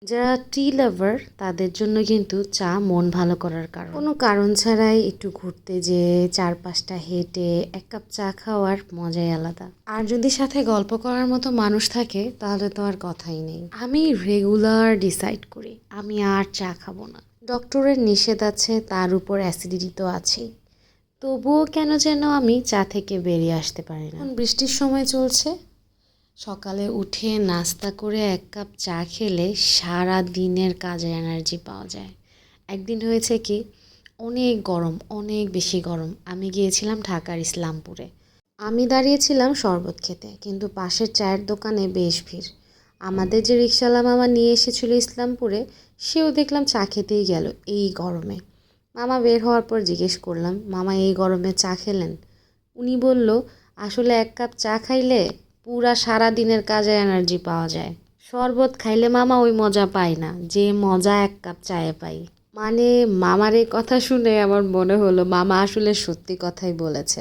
যারা টি লাভার তাদের জন্য কিন্তু চা মন ভালো করার কারণ। কোনো কারণ ছাড়াই একটু ঘুরতে যেয়ে 4-5টা হেঁটে 1 কাপ চা খাওয়ার মজাই আলাদা। আর যদি সাথে গল্প করার মতো মানুষ থাকে তাহলে তো আর কথাই নেই। আমি রেগুলার ডিসাইড করি আমি আর চা খাবো না। ডক্টরের নিষেধ আছে, তার উপর অ্যাসিডিটি তো আছেই। তবুও কেন যেন আমি চা থেকে বেরিয়ে আসতে পারি না। বৃষ্টির সময় চলছে, সকালে উঠে নাস্তা করে 1 কাপ চা খেলে সারা দিনের কাজে এনার্জি পাওয়া যায়। একদিন হয়েছে কি, অনেক গরম, অনেক বেশি গরম। আমি গিয়েছিলাম ঢাকার ইসলামপুরে। আমি দাঁড়িয়েছিলাম শরবত খেতে, কিন্তু পাশের চায়ের দোকানে বেশ ভিড়। আমাদের যে রিকশাওয়ালা মামা নিয়ে এসেছিল ইসলামপুরে, সেও দেখলাম চা খেতেই গেল এই গরমে। মামা বের হওয়ার পর জিজ্ঞেস করলাম, মামা এই গরমে চা খেলেন? উনি বলল, আসলে 1 কাপ চা খাইলে পুরা সারা দিনের কাজে এনার্জি পাওয়া যায়। শরবত খাইলে মামা ওই মজা পাই না যে মজা 1 কাপ চায়ে পাই। মানে মামার এই কথা শুনে আমার মনে হলো মামা আসলে সত্যি কথাই বলেছে।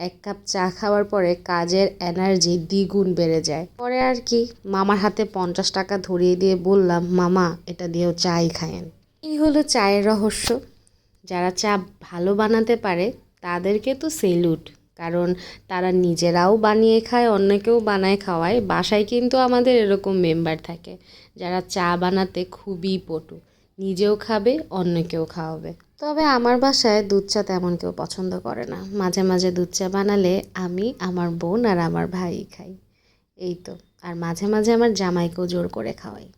1 কাপ চা খাওয়ার পরে কাজের এনার্জি দ্বিগুণ বেড়ে যায়। পরে আর কি, মামার হাতে 50 টাকা ধরিয়ে দিয়ে বললাম, মামা এটা দিয়েও চাই খায়েন। এই হলো চায়ের রহস্য। যারা চা ভালো বানাতে পারে তাদেরকে তো সেলুট, কারণ তারা নিজেরাও বানিয়ে খায়, অন্যকেও বানায় খাওয়ায়। বাসায় কিন্তু আমাদের এরকম মেম্বার থাকে যারা চা বানাতে খুবই পটু, নিজেও খাবে অন্যকেও খাওয়াবে। তবে আমার বাসায় দুধ চা তেমন কেউ পছন্দ করে না। মাঝে মাঝে দুধ চা বানালে আমি, আমার বোন আর আমার ভাই খাই, এই তো। আর মাঝে মাঝে আমার জামাইকেও জোর করে খাওয়াই।